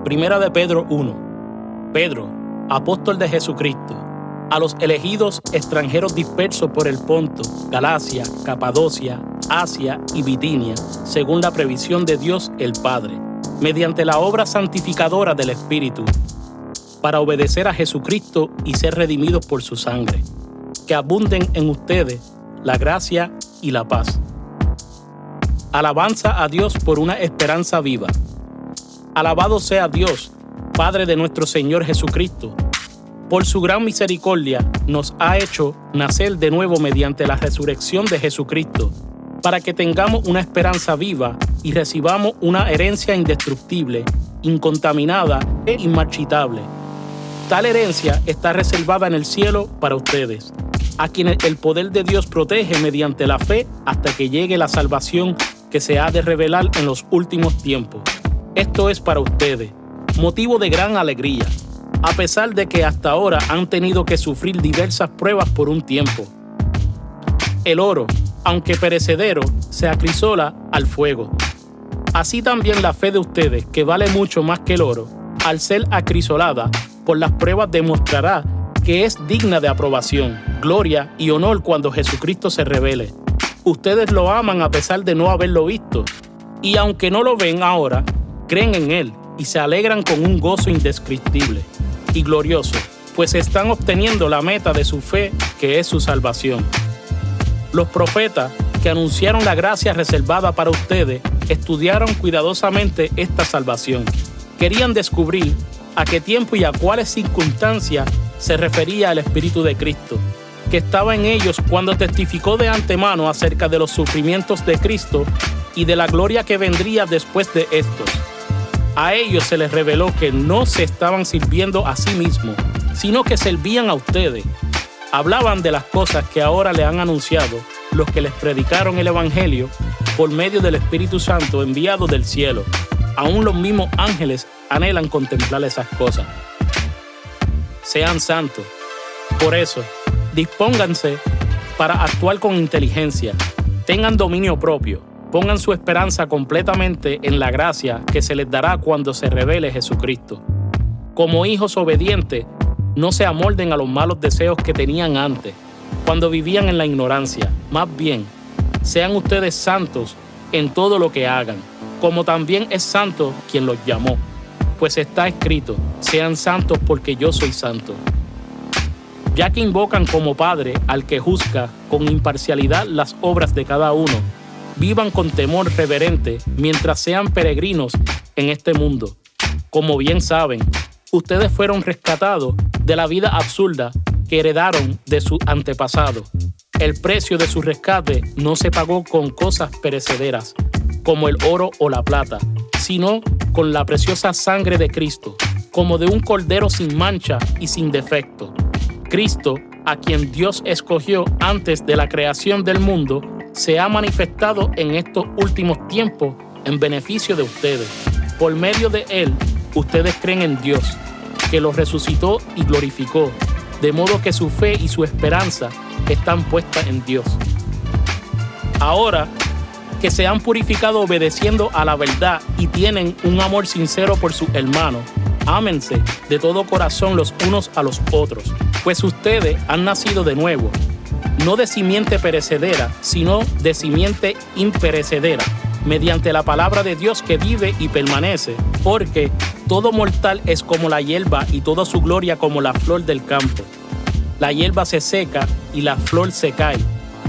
Primera de Pedro 1. Pedro, apóstol de Jesucristo, a los elegidos extranjeros dispersos por el Ponto, Galacia, Capadocia, Asia y Bitinia, según la previsión de Dios el Padre, mediante la obra santificadora del Espíritu, para obedecer a Jesucristo y ser redimidos por su sangre. Que abunden en ustedes la gracia y la paz. Alabanza a Dios por una esperanza viva. Alabado sea Dios, Padre de nuestro Señor Jesucristo. Por su gran misericordia nos ha hecho nacer de nuevo mediante la resurrección de Jesucristo, para que tengamos una esperanza viva y recibamos una herencia indestructible, incontaminada e inmarchitable. Tal herencia está reservada en el cielo para ustedes, a quienes el poder de Dios protege mediante la fe hasta que llegue la salvación que se ha de revelar en los últimos tiempos. Esto es para ustedes motivo de gran alegría, a pesar de que hasta ahora han tenido que sufrir diversas pruebas por un tiempo. El oro, aunque perecedero, se acrisola al fuego. Así también la fe de ustedes, que vale mucho más que el oro, al ser acrisolada por las pruebas, demostrará que es digna de aprobación, gloria y honor cuando Jesucristo se revele. Ustedes lo aman a pesar de no haberlo visto, y aunque no lo ven ahora, creen en Él y se alegran con un gozo indescriptible y glorioso, pues están obteniendo la meta de su fe, que es su salvación. Los profetas que anunciaron la gracia reservada para ustedes estudiaron cuidadosamente esta salvación. Querían descubrir a qué tiempo y a cuáles circunstancias se refería el Espíritu de Cristo, que estaba en ellos cuando testificó de antemano acerca de los sufrimientos de Cristo y de la gloria que vendría después de estos. A ellos se les reveló que no se estaban sirviendo a sí mismos, sino que servían a ustedes. Hablaban de las cosas que ahora le han anunciado los que les predicaron el Evangelio por medio del Espíritu Santo enviado del cielo. Aún los mismos ángeles anhelan contemplar esas cosas. Sean santos. Por eso, dispónganse para actuar con inteligencia. Tengan dominio propio. Pongan su esperanza completamente en la gracia que se les dará cuando se revele Jesucristo. Como hijos obedientes, no se amolden a los malos deseos que tenían antes, cuando vivían en la ignorancia. Más bien, sean ustedes santos en todo lo que hagan, como también es santo quien los llamó. Pues está escrito, sean santos porque yo soy santo. Ya que invocan como Padre al que juzga con imparcialidad las obras de cada uno, vivan con temor reverente mientras sean peregrinos en este mundo. Como bien saben, ustedes fueron rescatados de la vida absurda que heredaron de sus antepasados. El precio de su rescate no se pagó con cosas perecederas, como el oro o la plata, sino con la preciosa sangre de Cristo, como de un cordero sin mancha y sin defecto. Cristo, a quien Dios escogió antes de la creación del mundo, se ha manifestado en estos últimos tiempos en beneficio de ustedes. Por medio de Él, ustedes creen en Dios, que los resucitó y glorificó, de modo que su fe y su esperanza están puestas en Dios. Ahora que se han purificado obedeciendo a la verdad y tienen un amor sincero por sus hermanos, ámense de todo corazón los unos a los otros, pues ustedes han nacido de nuevo, no de simiente perecedera, sino de simiente imperecedera, mediante la palabra de Dios que vive y permanece, porque todo mortal es como la hierba y toda su gloria como la flor del campo. La hierba se seca y la flor se cae,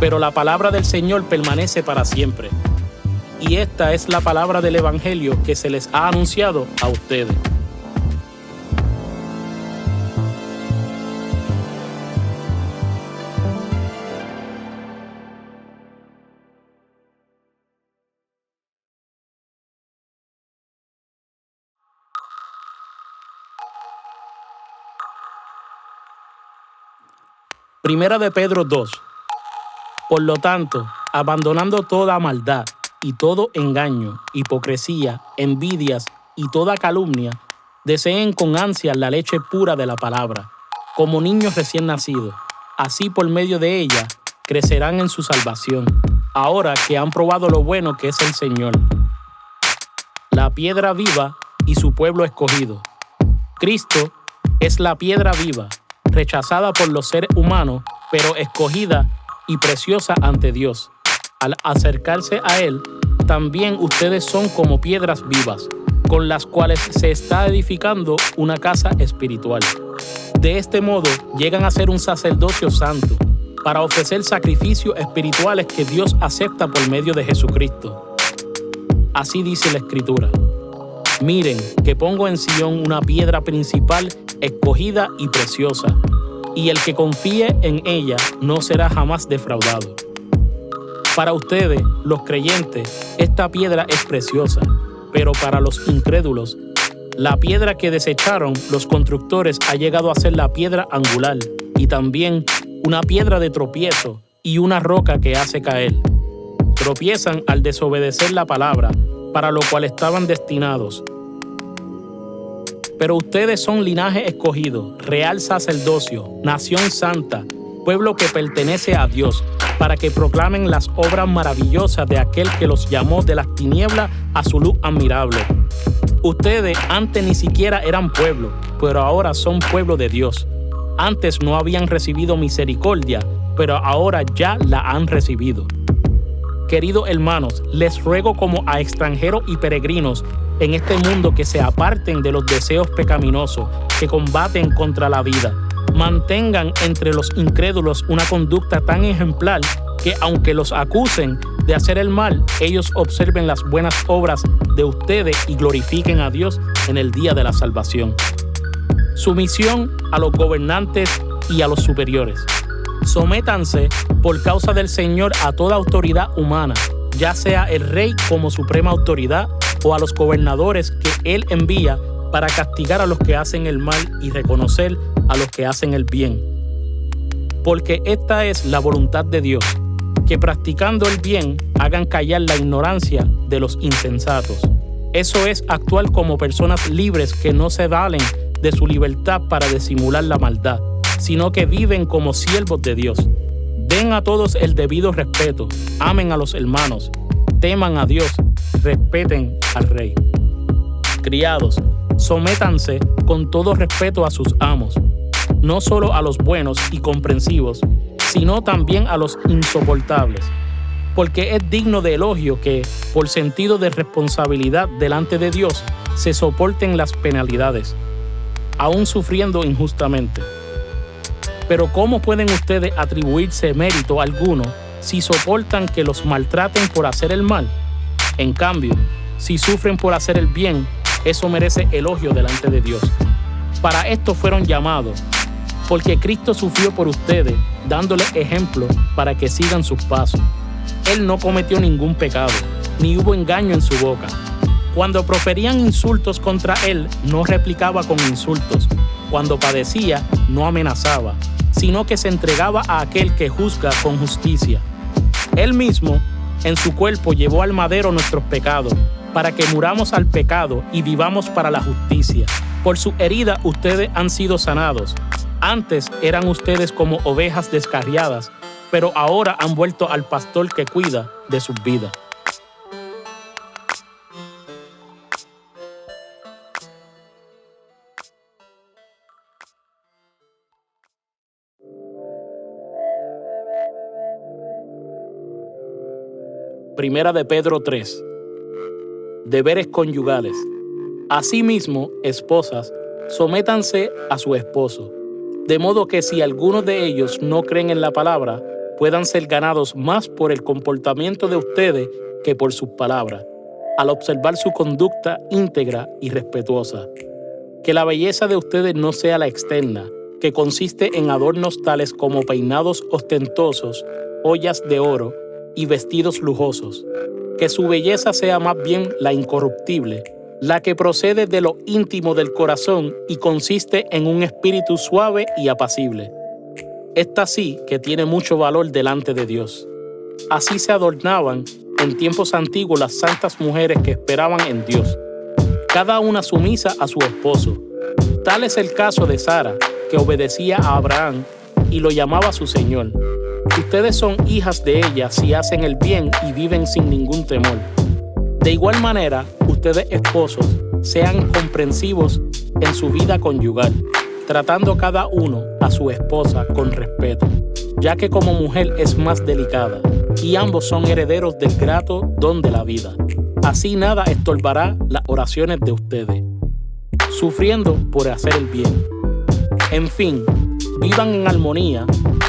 pero la palabra del Señor permanece para siempre. Y esta es la palabra del Evangelio que se les ha anunciado a ustedes. Primera de Pedro 2. Por lo tanto, abandonando toda maldad y todo engaño, hipocresía, envidias y toda calumnia, deseen con ansia la leche pura de la palabra, como niños recién nacidos. Así por medio de ella crecerán en su salvación, ahora que han probado lo bueno que es el Señor. La piedra viva y su pueblo escogido. Cristo es la piedra viva, rechazada por los seres humanos, pero escogida y preciosa ante Dios. Al acercarse a Él, también ustedes son como piedras vivas, con las cuales se está edificando una casa espiritual. De este modo, llegan a ser un sacerdocio santo, para ofrecer sacrificios espirituales que Dios acepta por medio de Jesucristo. Así dice la Escritura: miren que pongo en Sión una piedra principal, escogida y preciosa, y el que confíe en ella no será jamás defraudado. Para ustedes, los creyentes, esta piedra es preciosa, pero para los incrédulos, la piedra que desecharon los constructores ha llegado a ser la piedra angular y también una piedra de tropiezo y una roca que hace caer. Tropiezan al desobedecer la palabra, para lo cual estaban destinados. Pero ustedes son linaje escogido, real sacerdocio, nación santa, pueblo que pertenece a Dios, para que proclamen las obras maravillosas de aquel que los llamó de las tinieblas a su luz admirable. Ustedes antes ni siquiera eran pueblo, pero ahora son pueblo de Dios. Antes no habían recibido misericordia, pero ahora ya la han recibido. Queridos hermanos, les ruego como a extranjeros y peregrinos en este mundo que se aparten de los deseos pecaminosos que combaten contra la vida. Mantengan entre los incrédulos una conducta tan ejemplar que, aunque los acusen de hacer el mal, ellos observen las buenas obras de ustedes y glorifiquen a Dios en el día de la salvación. Sumisión a los gobernantes y a los superiores. Sométanse por causa del Señor a toda autoridad humana, ya sea el rey como suprema autoridad o a los gobernadores que Él envía para castigar a los que hacen el mal y reconocer a los que hacen el bien. Porque esta es la voluntad de Dios, que practicando el bien hagan callar la ignorancia de los insensatos. Eso es actuar como personas libres que no se valen de su libertad para disimular la maldad, sino que viven como siervos de Dios. Den a todos el debido respeto, amen a los hermanos, teman a Dios, respeten al Rey. Criados, sométanse con todo respeto a sus amos, no solo a los buenos y comprensivos, sino también a los insoportables, porque es digno de elogio que, por sentido de responsabilidad delante de Dios, se soporten las penalidades, aún sufriendo injustamente. Pero ¿cómo pueden ustedes atribuirse mérito alguno si soportan que los maltraten por hacer el mal? En cambio, si sufren por hacer el bien, eso merece elogio delante de Dios. Para esto fueron llamados, porque Cristo sufrió por ustedes, dándoles ejemplo para que sigan sus pasos. Él no cometió ningún pecado, ni hubo engaño en su boca. Cuando proferían insultos contra Él, no replicaba con insultos. Cuando padecía, no amenazaba, sino que se entregaba a aquel que juzga con justicia. Él mismo, en su cuerpo, llevó al madero nuestros pecados, para que muramos al pecado y vivamos para la justicia. Por su herida ustedes han sido sanados. Antes eran ustedes como ovejas descarriadas, pero ahora han vuelto al pastor que cuida de sus vidas. Primera de Pedro 3. Deberes conyugales. Asimismo, esposas, sométanse a su esposo, de modo que si algunos de ellos no creen en la palabra, puedan ser ganados más por el comportamiento de ustedes que por sus palabras, al observar su conducta íntegra y respetuosa. Que la belleza de ustedes no sea la externa, que consiste en adornos tales como peinados ostentosos, ollas de oro y vestidos lujosos. Que su belleza sea más bien la incorruptible, la que procede de lo íntimo del corazón y consiste en un espíritu suave y apacible. Esta sí que tiene mucho valor delante de Dios. Así se adornaban en tiempos antiguos las santas mujeres que esperaban en Dios, cada una sumisa a su esposo. Tal es el caso de Sara, que obedecía a Abraham y lo llamaba su Señor. Ustedes son hijas de ella si hacen el bien y viven sin ningún temor. De igual manera, ustedes esposos, sean comprensivos en su vida conyugal, tratando cada uno a su esposa con respeto, ya que como mujer es más delicada, y ambos son herederos del grato don de la vida. Así nada estorbará las oraciones de ustedes, sufriendo por hacer el bien. En fin, vivan en armonía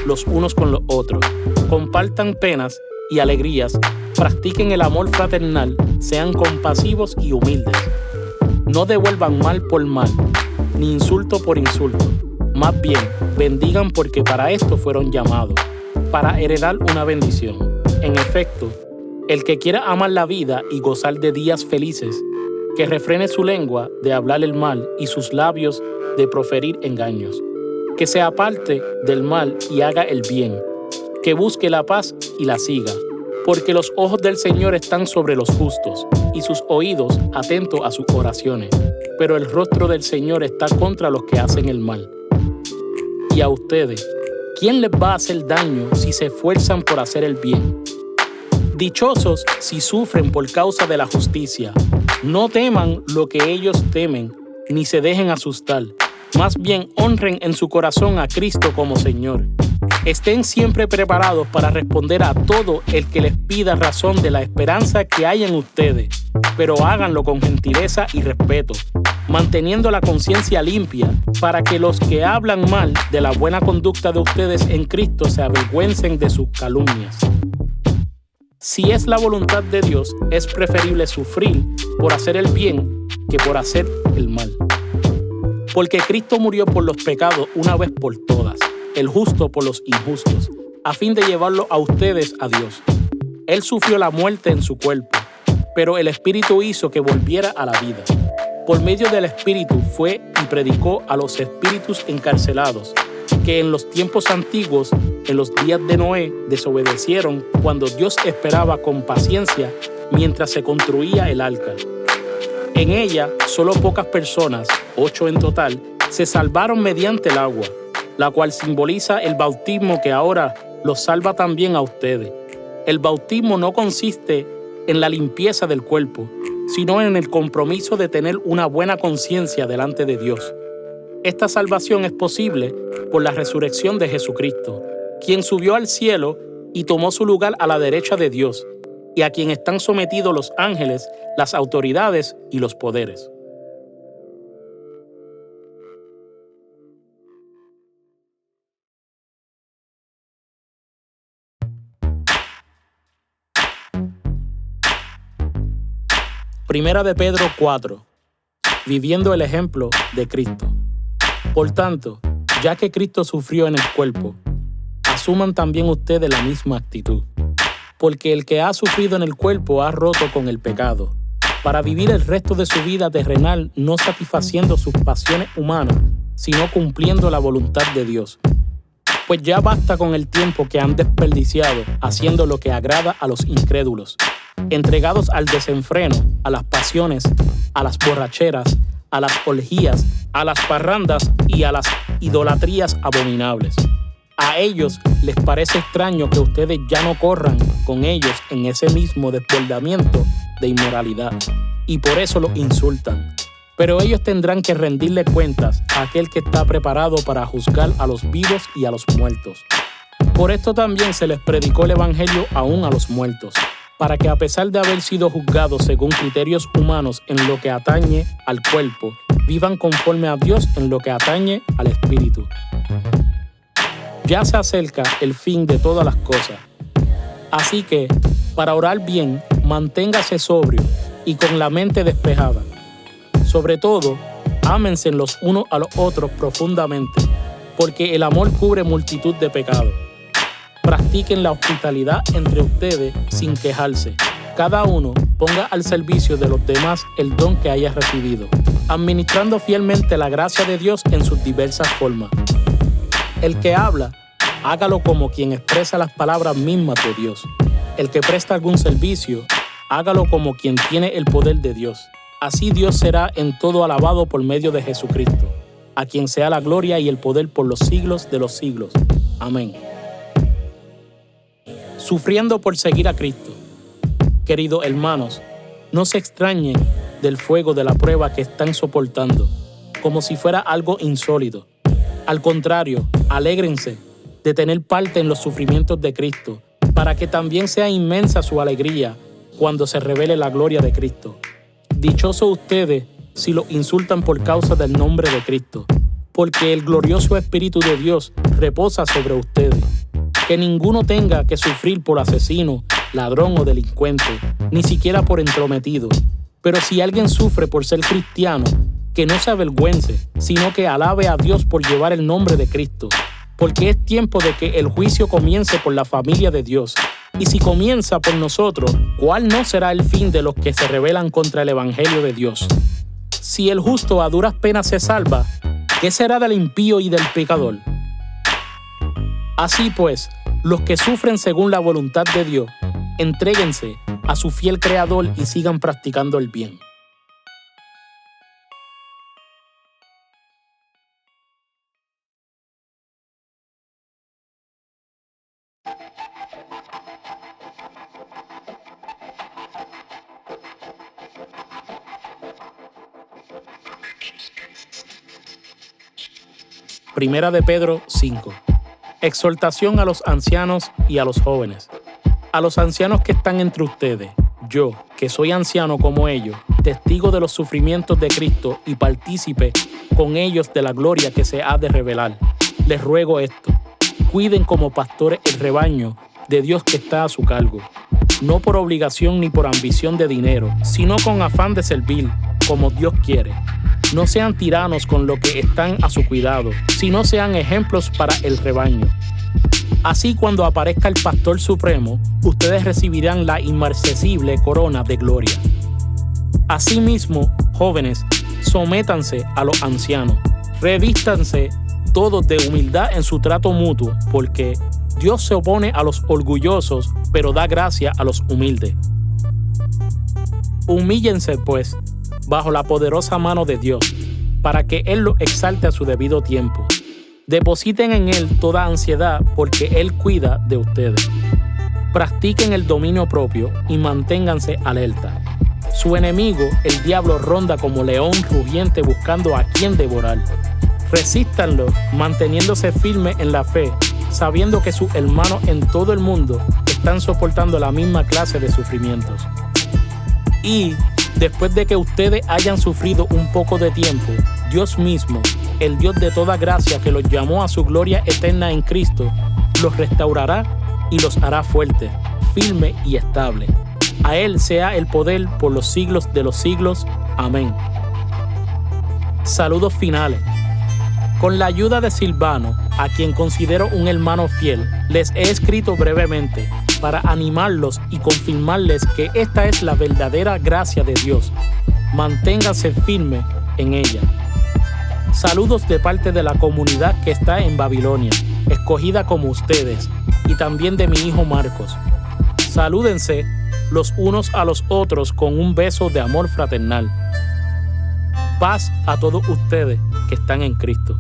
los unos con los otros, compartan penas y alegrías, practiquen el amor fraternal, sean compasivos y humildes. No devuelvan mal por mal, ni insulto por insulto. Más bien, bendigan porque para esto fueron llamados, para heredar una bendición. En efecto, el que quiera amar la vida y gozar de días felices, que refrene su lengua de hablar el mal y sus labios de proferir engaños. Que se aparte del mal y haga el bien, que busque la paz y la siga, porque los ojos del Señor están sobre los justos y sus oídos atentos a sus oraciones, pero el rostro del Señor está contra los que hacen el mal. Y a ustedes, ¿quién les va a hacer daño si se esfuerzan por hacer el bien? Dichosos si sufren por causa de la justicia. No teman lo que ellos temen, ni se dejen asustar. Más bien honren en su corazón a Cristo como Señor. Estén siempre preparados para responder a todo el que les pida razón de la esperanza que hay en ustedes, pero háganlo con gentileza y respeto, manteniendo la conciencia limpia para que los que hablan mal de la buena conducta de ustedes en Cristo se avergüencen de sus calumnias. Si es la voluntad de Dios, es preferible sufrir por hacer el bien que por hacer el mal. Porque Cristo murió por los pecados una vez por todas, el justo por los injustos, a fin de llevarlo a ustedes a Dios. Él sufrió la muerte en su cuerpo, pero el Espíritu hizo que volviera a la vida. Por medio del Espíritu fue y predicó a los espíritus encarcelados, que en los tiempos antiguos, en los días de Noé, desobedecieron cuando Dios esperaba con paciencia mientras se construía el arca. En ella, solo pocas personas, 8 en total, se salvaron mediante el agua, la cual simboliza el bautismo que ahora los salva también a ustedes. El bautismo no consiste en la limpieza del cuerpo, sino en el compromiso de tener una buena conciencia delante de Dios. Esta salvación es posible por la resurrección de Jesucristo, quien subió al cielo y tomó su lugar a la derecha de Dios, y a quien están sometidos los ángeles, las autoridades y los poderes. Primera de Pedro 4. Viviendo el ejemplo de Cristo. Por tanto, ya que Cristo sufrió en el cuerpo, asuman también ustedes la misma actitud. Porque el que ha sufrido en el cuerpo ha roto con el pecado, para vivir el resto de su vida terrenal no satisfaciendo sus pasiones humanas, sino cumpliendo la voluntad de Dios. Pues ya basta con el tiempo que han desperdiciado haciendo lo que agrada a los incrédulos, entregados al desenfreno, a las pasiones, a las borracheras, a las orgías, a las parrandas y a las idolatrías abominables. A ellos les parece extraño que ustedes ya no corran con ellos en ese mismo desbordamiento de inmoralidad, y por eso los insultan. Pero ellos tendrán que rendirle cuentas a aquel que está preparado para juzgar a los vivos y a los muertos. Por esto también se les predicó el Evangelio aún a los muertos, para que a pesar de haber sido juzgados según criterios humanos en lo que atañe al cuerpo, vivan conforme a Dios en lo que atañe al espíritu. Ya se acerca el fin de todas las cosas. Así que, para orar bien, manténgase sobrio y con la mente despejada. Sobre todo, ámense los unos a los otros profundamente, porque el amor cubre multitud de pecados. Practiquen la hospitalidad entre ustedes sin quejarse. Cada uno ponga al servicio de los demás el don que haya recibido, administrando fielmente la gracia de Dios en sus diversas formas. El que habla, hágalo como quien expresa las palabras mismas de Dios. El que presta algún servicio, hágalo como quien tiene el poder de Dios. Así Dios será en todo alabado por medio de Jesucristo, a quien sea la gloria y el poder por los siglos de los siglos. Amén. Sufriendo por seguir a Cristo. Queridos hermanos, no se extrañen del fuego de la prueba que están soportando, como si fuera algo insólito. Al contrario, alégrense de tener parte en los sufrimientos de Cristo, para que también sea inmensa su alegría cuando se revele la gloria de Cristo. Dichosos ustedes si los insultan por causa del nombre de Cristo, porque el glorioso Espíritu de Dios reposa sobre ustedes. Que ninguno tenga que sufrir por asesino, ladrón o delincuente, ni siquiera por entrometido. Pero si alguien sufre por ser cristiano, que no se avergüence, sino que alabe a Dios por llevar el nombre de Cristo. Porque es tiempo de que el juicio comience por la familia de Dios. Y si comienza por nosotros, ¿cuál no será el fin de los que se rebelan contra el Evangelio de Dios? Si el justo a duras penas se salva, ¿qué será del impío y del pecador? Así pues, los que sufren según la voluntad de Dios, entréguense a su fiel Creador y sigan practicando el bien. Primera de Pedro 5. Exhortación a los ancianos y a los jóvenes. A los ancianos que están entre ustedes, yo, que soy anciano como ellos, testigo de los sufrimientos de Cristo y partícipe con ellos de la gloria que se ha de revelar, les ruego esto: cuiden como pastores el rebaño de Dios que está a su cargo, no por obligación ni por ambición de dinero, sino con afán de servir, como Dios quiere. No sean tiranos con lo que están a su cuidado, sino sean ejemplos para el rebaño. Así, cuando aparezca el Pastor Supremo, ustedes recibirán la inmarcesible corona de gloria. Asimismo, jóvenes, sométanse a los ancianos. Revístanse todos de humildad en su trato mutuo, porque Dios se opone a los orgullosos, pero da gracia a los humildes. Humíllense, pues, bajo la poderosa mano de Dios, para que Él los exalte a su debido tiempo. Depositen en Él toda ansiedad, porque Él cuida de ustedes. Practiquen el dominio propio y manténganse alerta. Su enemigo, el diablo, ronda como león rugiente buscando a quien devorar. Resístanlo, manteniéndose firmes en la fe, sabiendo que sus hermanos en todo el mundo están soportando la misma clase de sufrimientos. Y después de que ustedes hayan sufrido un poco de tiempo, Dios mismo, el Dios de toda gracia que los llamó a su gloria eterna en Cristo, los restaurará y los hará fuertes, firmes y estables. A Él sea el poder por los siglos de los siglos. Amén. Saludos finales. Con la ayuda de Silvano, a quien considero un hermano fiel, les he escrito brevemente para animarlos y confirmarles que esta es la verdadera gracia de Dios. Manténganse firmes en ella. Saludos de parte de la comunidad que está en Babilonia, escogida como ustedes, y también de mi hijo Marcos. Salúdense los unos a los otros con un beso de amor fraternal. Paz a todos ustedes que están en Cristo.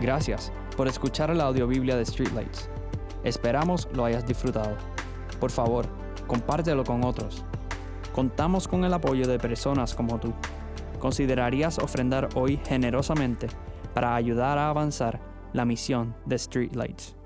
Gracias por escuchar la audiobiblia de Streetlights. Esperamos lo hayas disfrutado. Por favor, compártelo con otros. Contamos con el apoyo de personas como tú. ¿Considerarías ofrendar hoy generosamente para ayudar a avanzar la misión de Streetlights?